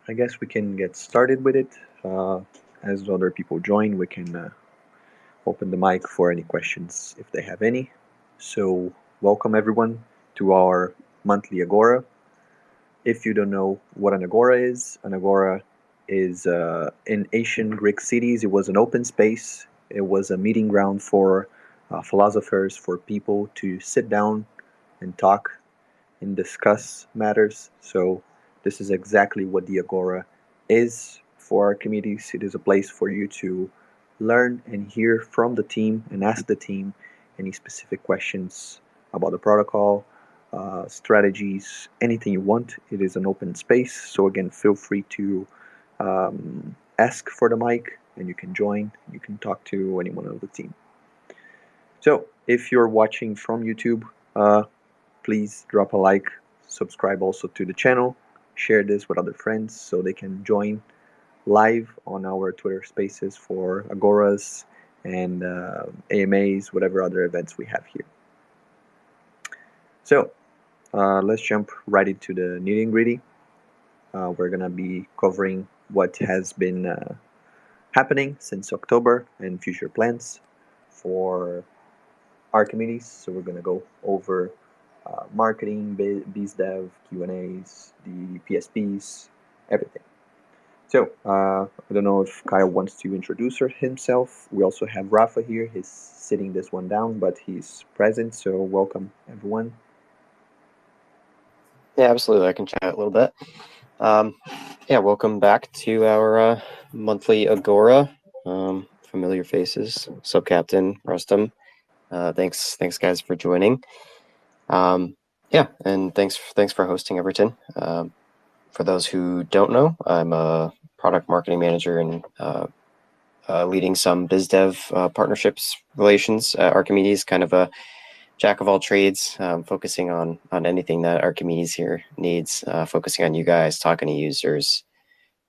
I guess we can get started with it. As other people join, we can open the mic for any questions if they have any. So, welcome everyone to our monthly Agora. If you don't know what an Agora is in ancient Greek cities, it was an open space, it was a meeting ground for philosophers, for people to sit down and talk and discuss matters. So this is exactly what the Agora is for our communities. It is a place for you to learn and hear from the team and ask the team any specific questions about the protocol, strategies, anything you want. It is an open space. So again, feel free to ask for the mic and you can join. You can talk to anyone on the team. So if you're watching from YouTube, please drop a like, subscribe also to the channel, share this with other friends so they can join live on our Twitter spaces for Agoras and AMAs, whatever other events we have here. So let's jump right into the nitty and gritty. We're going to be covering what has been happening since October and future plans for our committees. So we're going to go over marketing, BizDev, Q&As, the PSPs, everything. So I don't know if Kyle wants to introduce himself. We also have Rafa here. He's sitting this one down, but he's present. So welcome, everyone. Yeah, absolutely. I can chat a little bit. Welcome back to our monthly Agora. Familiar faces. Sub Captain Rustum. Thanks guys for joining. And thanks for hosting, Everton. For those who don't know, I'm a product marketing manager and leading some BizDev partnerships relations at Archimedes, kind of a jack of all trades, focusing on anything that Archimedes here needs, focusing on you guys, talking to users.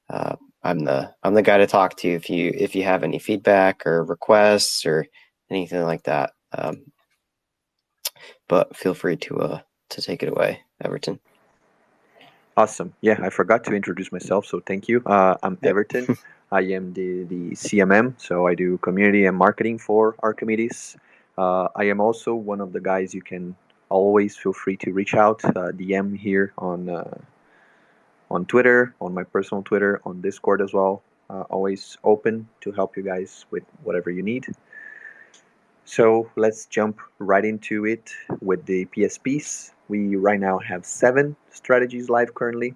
I'm the guy to talk to if you have any feedback or requests or anything like that. But feel free to take it away, Everton. Awesome. Yeah, I forgot to introduce myself, so thank you. I'm Everton. I am the CMM, so I do community and marketing for Archimedes. I am also one of the guys you can always feel free to reach out, DM here on Twitter, on my personal Twitter, on Discord as well. Always open to help you guys with whatever you need. So let's jump right into it with the PSPs. We right now have 7 strategies live currently.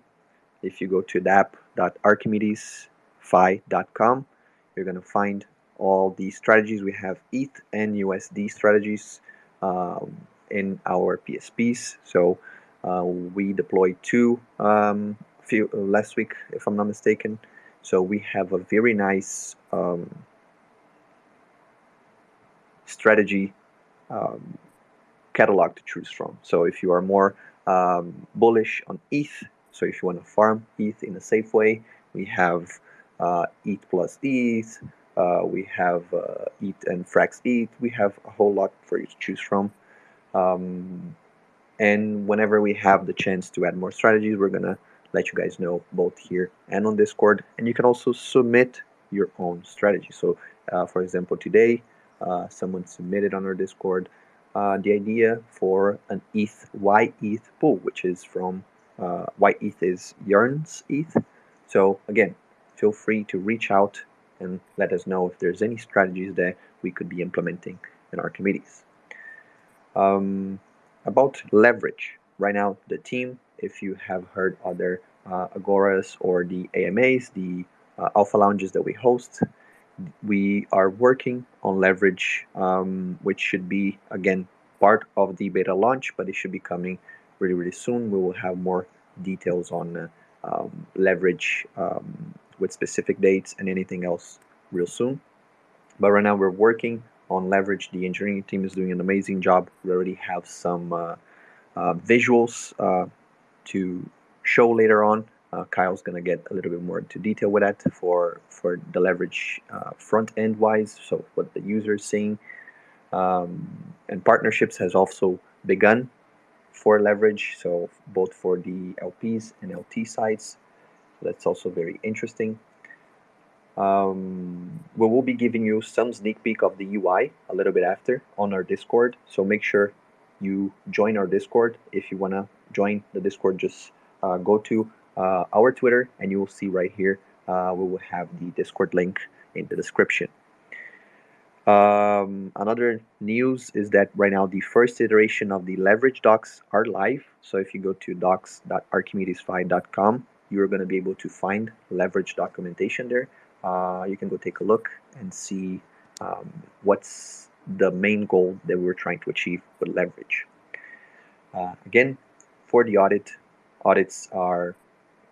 If you go to dApp.archimedesFi.com, you're going to find all the strategies. We have ETH and USD strategies in our PSPs. So we deployed 2 last week, if I'm not mistaken. So we have a very nice strategy catalog to choose from. So if you are more bullish on ETH, so if you want to farm ETH in a safe way, we have ETH plus ETH, we have ETH and Frax ETH, we have a whole lot for you to choose from. And whenever we have the chance to add more strategies, we're going to let you guys know both here and on Discord. And you can also submit your own strategy. So for example, today, someone submitted on our Discord the idea for an ETH YETH pool, which is from YETH is Yearns ETH. So again, feel free to reach out and let us know if there's any strategies that we could be implementing in our committees. About leverage, right now the team, if you have heard other Agoras or the AMAs, the alpha lounges that we host, we are working on leverage, which should be, again, part of the beta launch, but it should be coming really, really soon. We will have more details on leverage with specific dates and anything else real soon. But right now we're working on leverage. The engineering team is doing an amazing job. We already have some visuals to show later on. Kyle's going to get a little bit more into detail with that for the leverage front end wise, so what the user is seeing. And partnerships has also begun for leverage, so both for the LPs and LT sites. That's also very interesting. We will be giving you some sneak peek of the UI a little bit after on our Discord. So make sure you join our Discord. If you want to join the Discord, just go to our Twitter and you will see right here. We will have the Discord link in the description. Another news is that right now the first iteration of the leverage docs are live. So if you go to docs.archimedesFi.com, you're going to be able to find leverage documentation there. You can go take a look and see what's the main goal that we're trying to achieve with leverage. Again, for the audits are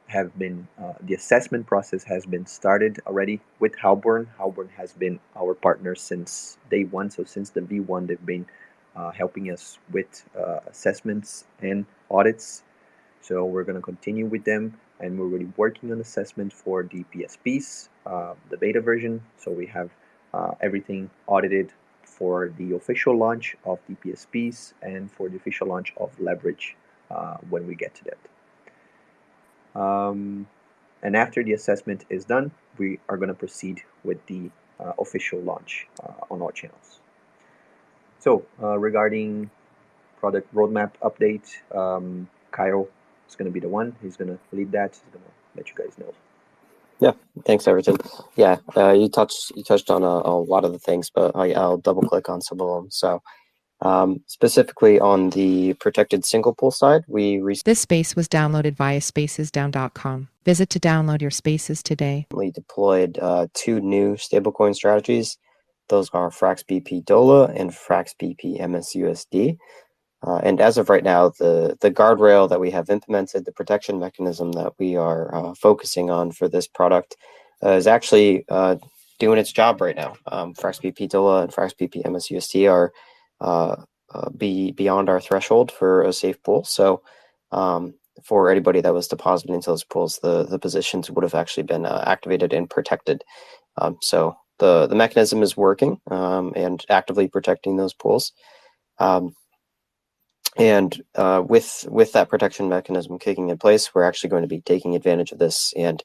have been the assessment process has been started already with Halborn. Halborn has been our partner since day one. So since the V1, they've been helping us with assessments and audits. So we're going to continue with them, and we're already working on assessment for the PSPs, the beta version. So we have everything audited for the official launch of the PSPs and for the official launch of leverage when we get to that. And after the assessment is done, we are going to proceed with the official launch on all channels. So regarding product roadmap update, Kyle is going to be the one. He's going to lead that. He's going to let you guys know. Yeah, thanks, Everton. Yeah, you touched on a lot of the things, but I'll double click on some of them. So specifically on the protected single pool side, This space was downloaded via spacesdown.com. Visit to download your spaces today. We deployed 2 new stablecoin strategies. Those are Frax BP DOLA and Frax BP MSUSD. And as of right now, the guardrail that we have implemented, the protection mechanism that we are focusing on for this product is actually doing its job right now. Frax BP DOLA and Frax BP MSUSD are beyond our threshold for a safe pool. So for anybody that was depositing into those pools, the positions would have actually been activated and protected. So the mechanism is working and actively protecting those pools. And with that protection mechanism kicking in place, we're actually going to be taking advantage of this and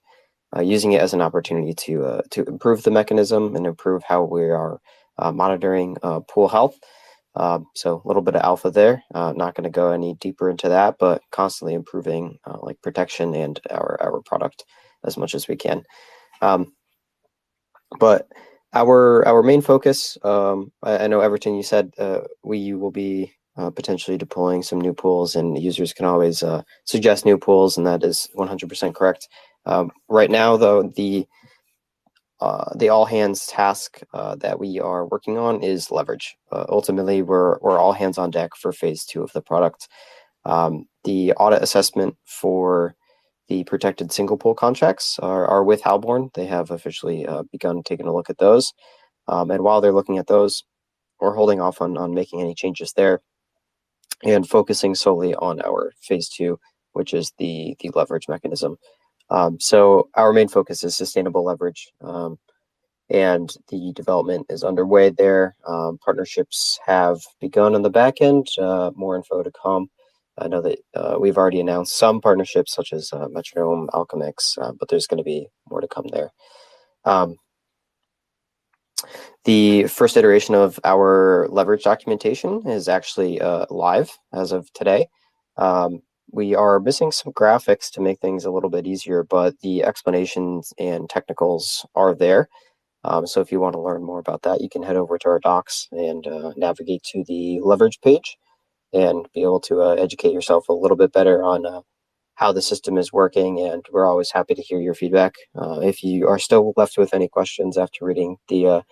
using it as an opportunity to improve the mechanism and improve how we are monitoring pool health. So a little bit of alpha there. Not going to go any deeper into that, but constantly improving like protection and our product as much as we can. But our main focus, I know Everton, you said we will be potentially deploying some new pools, and users can always suggest new pools, and that is 100% correct. Right now, though, the all hands task that we are working on is leverage. Ultimately, we're all hands on deck for phase 2 of the product. The audit assessment for the protected single pool contracts are with Halborn. They have officially begun taking a look at those. And while they're looking at those, we're holding off on making any changes there and focusing solely on our phase 2, which is the leverage mechanism. So our main focus is sustainable leverage, and the development is underway there. Partnerships have begun on the back end, more info to come. I know that we've already announced some partnerships such as Metronome, Alchemix, but there's going to be more to come there. The first iteration of our leverage documentation is actually live as of today. We are missing some graphics to make things a little bit easier, but the explanations and technicals are there. So if you want to learn more about that, you can head over to our docs and navigate to the leverage page and be able to educate yourself a little bit better on how the system is working. And we're always happy to hear your feedback. If you are still left with any questions after reading the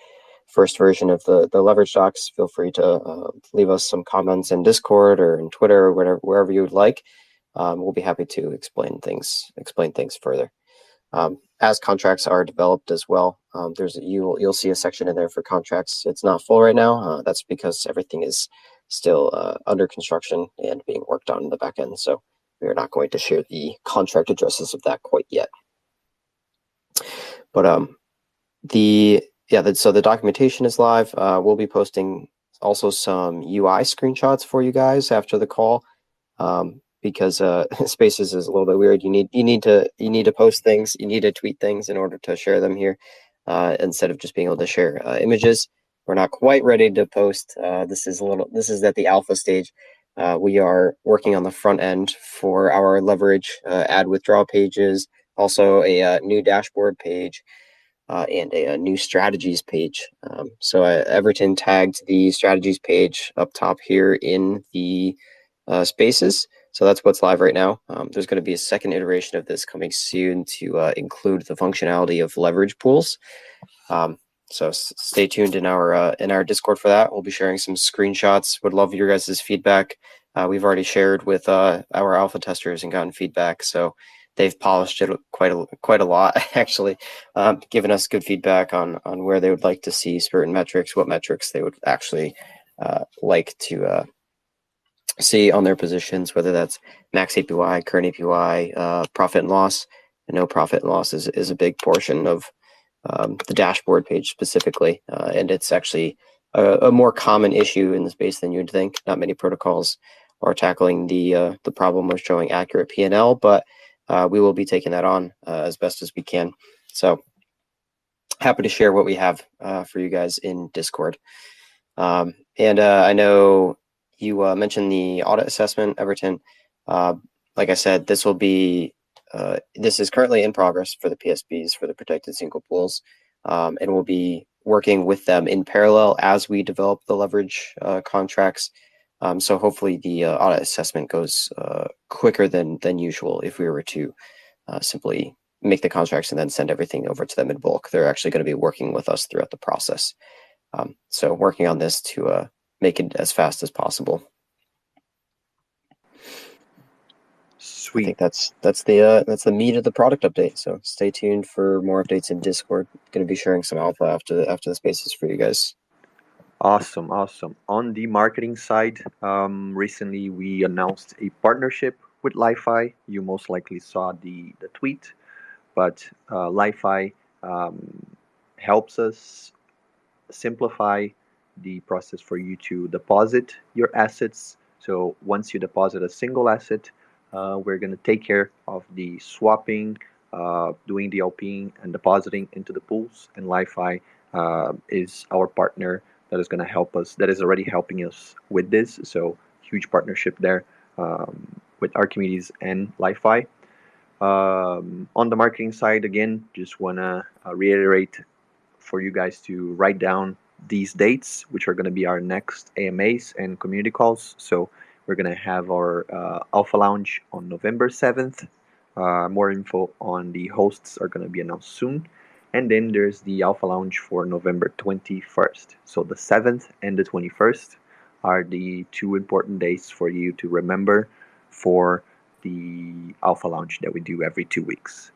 first version of the leverage docs, feel free to leave us some comments in Discord or in Twitter or wherever you would like. We'll be happy to explain things further. As contracts are developed as well, you'll see a section in there for contracts. It's not full right now. That's because everything is still under construction and being worked on in the back end. So we are not going to share the contract addresses of that quite yet. But so the documentation is live. We'll be posting also some UI screenshots for you guys after the call. because Spaces is a little bit weird. You need to post things, you need to tweet things in order to share them here, instead of just being able to share images. We're not quite ready to post. This is at the alpha stage. We are working on the front end for our leverage ad withdrawal pages, also a new dashboard page, and a new strategies page. So Everton tagged the strategies page up top here in the Spaces. So that's what's live right now. There's going to be a second iteration of this coming soon to include the functionality of leverage pools. So stay tuned in our Discord for that. We'll be sharing some screenshots. Would love your guys' feedback. We've already shared with our alpha testers and gotten feedback. So they've polished it quite a lot, actually, giving us good feedback on where they would like to see certain metrics, what metrics they would actually like to see on their positions, whether that's max APY, current APY, profit and loss. I know profit and loss is a big portion of the dashboard page specifically, and it's actually a more common issue in the space than you'd think. Not many protocols are tackling the problem of showing accurate P&L, but we will be taking that on as best as we can. So happy to share what we have for you guys in Discord. And I know you mentioned the audit assessment, Everton. Like I said, this is currently in progress for the PSBs, for the protected single pools, and we'll be working with them in parallel as we develop the leverage contracts. So hopefully the audit assessment goes quicker than usual if we were to simply make the contracts and then send everything over to them in bulk. They're actually going to be working with us throughout the process. So working on this to make it as fast as possible. Sweet. I think that's the meat of the product update. So stay tuned for more updates in Discord. Going to be sharing some alpha after the Spaces for you guys. Awesome. On the marketing side, recently we announced a partnership with Li-Fi. You most likely saw the tweet, but Li-Fi helps us simplify the process for you to deposit your assets. So once you deposit a single asset, we're going to take care of the swapping, doing the LPing, and depositing into the pools. And Li-Fi is our partner that is going to help us, that is already helping us with this. So huge partnership there with Archimedes and Li-Fi. On the marketing side, again, just want to reiterate for you guys to write down these dates, which are going to be our next AMAs and community calls. So we're going to have our Alpha Lounge on November 7th. More info on the hosts are going to be announced soon. And then there's the Alpha Lounge for November 21st. So the 7th and the 21st are the two important days for you to remember for the Alpha Lounge that we do every 2 weeks.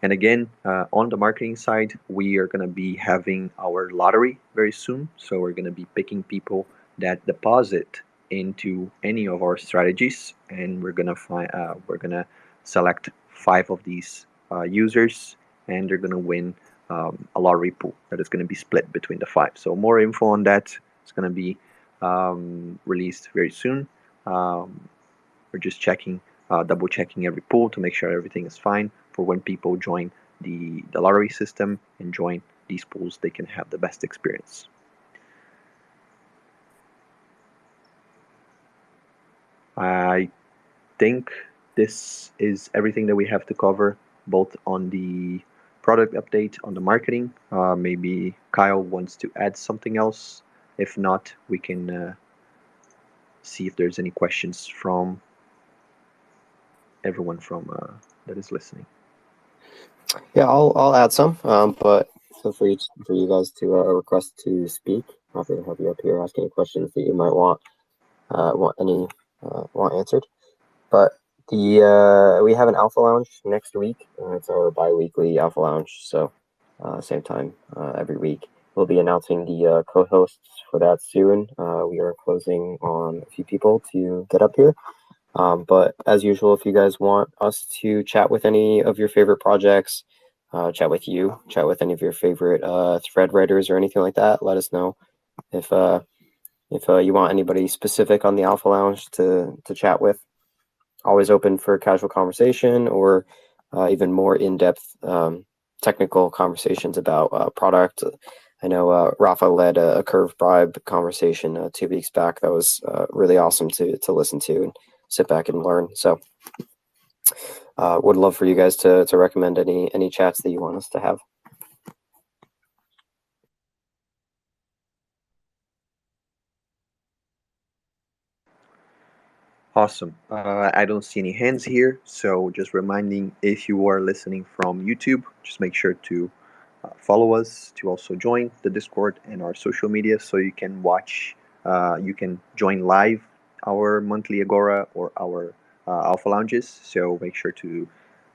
And again, on the marketing side, we are going to be having our lottery very soon. So we're going to be picking people that deposit into any of our strategies, and we're going to select 5 of these users, and they're going to win a lottery pool that is going to be split between the 5. So more info on that is going to be released very soon. We're just double checking every pool to make sure everything is fine for when people join the lottery system and join these pools, they can have the best experience. I think this is everything that we have to cover, both on the product update, on the marketing. Maybe Kyle wants to add something else. If not, we can see if there's any questions from everyone that is listening. Yeah, I'll add some, but feel free for you guys to request to speak. Happy to have you up here ask any questions that you might want answered. But we have an Alpha Lounge next week. It's our bi-weekly Alpha Lounge, so same time every week. We'll be announcing the co-hosts for that soon. We are closing on a few people to get up here. But as usual, if you guys want us to chat with any of your favorite projects, chat with any of your favorite thread writers or anything like that, let us know. If you want anybody specific on the Alpha Lounge to chat with, always open for casual conversation or even more in-depth technical conversations about product. I know Rafa led a curve bribe conversation 2 weeks back. That was really awesome to listen to and sit back and learn. So would love for you guys to recommend any chats that you want us to have. Awesome. I don't see any hands here, so just reminding, if you are listening from YouTube, just make sure to follow us, to also join the Discord and our social media so you can watch, you can join live our monthly Agora or our Alpha Lounges. So make sure to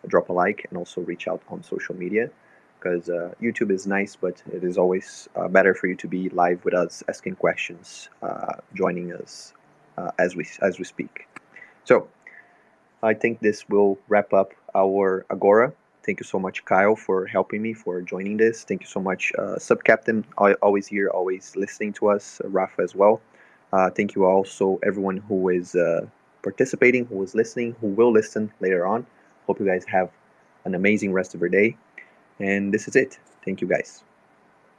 drop a like and also reach out on social media, because YouTube is nice, but it is always better for you to be live with us, asking questions, joining us as we speak. So I think this will wrap up our Agora. Thank you so much, Kyle, for helping me, for joining this. Thank you so much, Sub Captain, always here, always listening to us, Rafa as well. Thank you also, everyone who is participating, who is listening, who will listen later on. Hope you guys have an amazing rest of your day. And this is it. Thank you, guys.